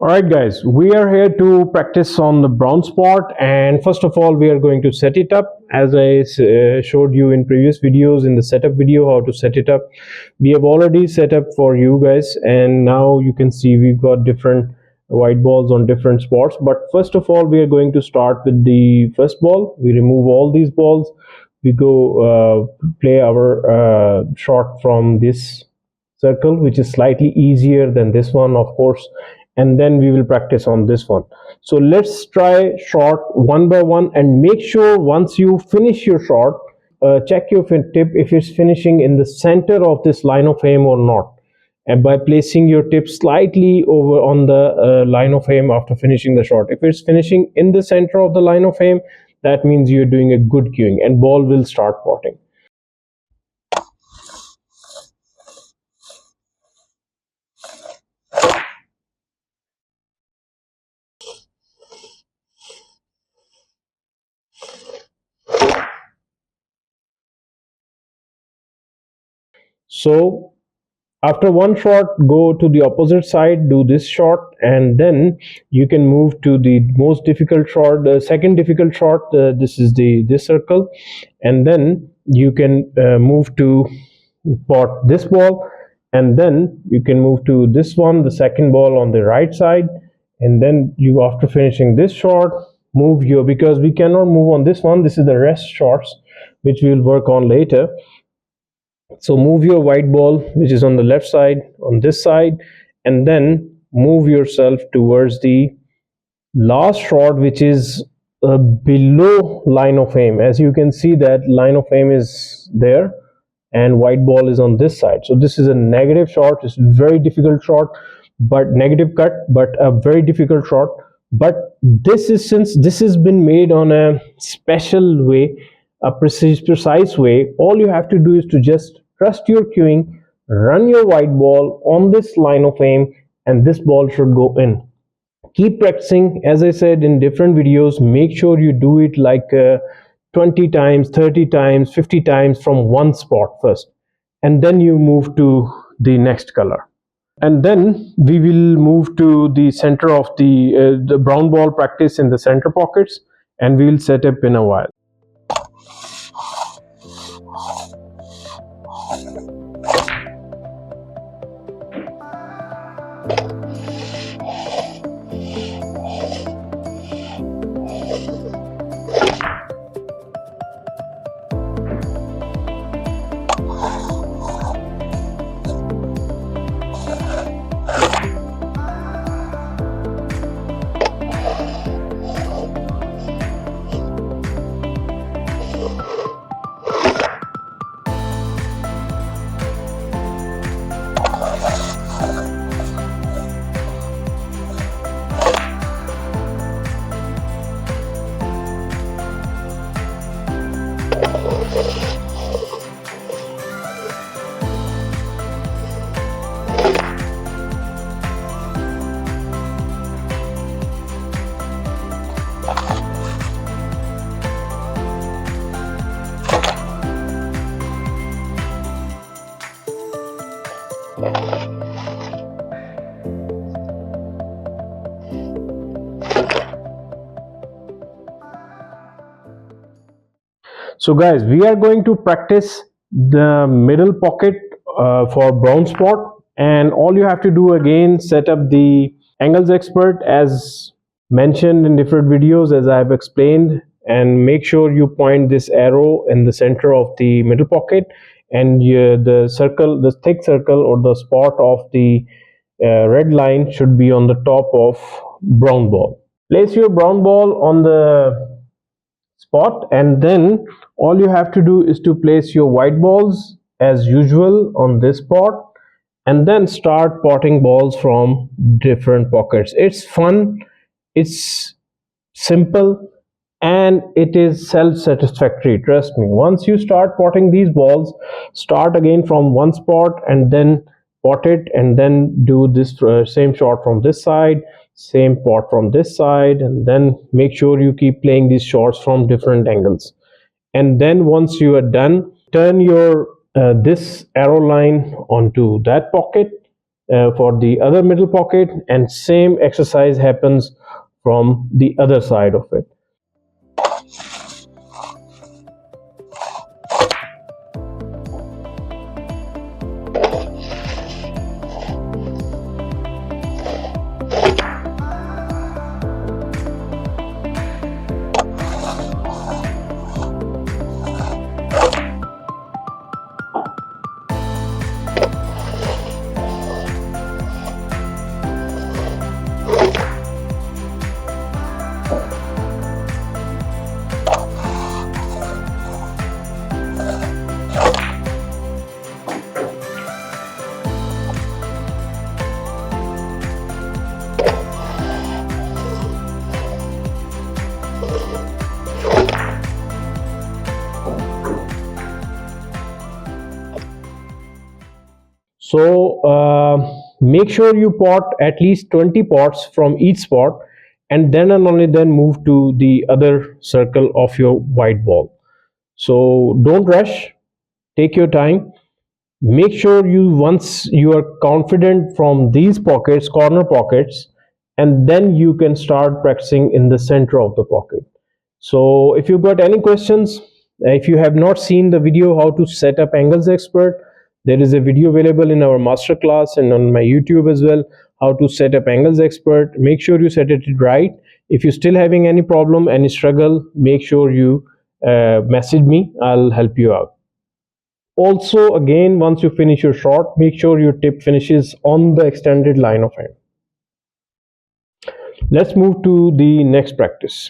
Alright guys, we are here to practice on the brown spot, and first of all we are going to set it up as I showed you in previous videos in the setup video how to set it up. We have already set up for you guys, and now you can see we've got different white balls on different spots. But first of all we are going to start with the first ball. We remove all these balls. We go play our shot from this circle, which is slightly easier than this one, of course, and then we will practice on this one. So let's try shot one by one, and make sure once you finish your shot, check your tip if it's finishing in the center of this line of aim or not, and by placing your tip slightly over on the line of aim after finishing the shot. If it's finishing in the center of the line of aim, that means you're doing a good cueing and ball will start potting. So after one shot, go to the opposite side, do this shot, and then you can move to the most difficult shot, the second difficult shot. This is this circle, and then you can move to pot this ball, and then you can move to this one, the second ball on the right side, and then you, after finishing this shot, move your, because we cannot move on this one, this is the rest shots which we will work on later. So move your white ball which is on the left side on this side, and then move yourself towards the last shot which is below line of aim. As you can see that line of aim is there and white ball is on this side. So this is a negative shot. It's a very difficult shot, but negative cut, but a very difficult shot. But this is, since this has been made on a special way, a precise way, all you have to do is to just trust your cueing, run your white ball on this line of aim, and this ball should go in. Keep practicing. As I said in different videos, make sure you do it like 20 times, 30 times, 50 times from one spot first, and then you move to the next color. And then we will move to the center of the brown ball practice in the center pockets, and we will set up in a while. So guys, we are going to practice the middle pocket for brown spot, and all you have to do, again, set up the angles expert as mentioned in different videos as I have explained, and make sure you point this arrow in the center of the middle pocket, and the circle, the thick circle or the spot of the red line should be on the top of brown ball. Place your brown ball on the spot, and then all you have to do is to place your white balls as usual on this spot, and then start potting balls from different pockets. It's fun, it's simple, and it is self-satisfactory. Trust me, once you start potting these balls, start again from one spot and then pot it, and then do this same shot from this side, same pot from this side, and then make sure you keep playing these shots from different angles. And then once you are done, turn your this arrow line onto that pocket, for the other middle pocket, and same exercise happens from the other side of it. So make sure you pot at least 20 pots from each spot, and then and only then move to the other circle of your white ball. So don't rush, take your time. Make sure you, once you are confident from these pockets, corner pockets, and then you can start practicing in the center of the pocket. So if you've got any questions, if you have not seen the video how to set up angles expert, there is a video available in our master class and on my YouTube as well, how to set up angles expert. Make sure you set it right. If you're still having any problem, any struggle, make sure you message me. I'll help you out. Also, again, once you finish your shot, make sure your tip finishes on the extended line of hand. Let's move to the next practice.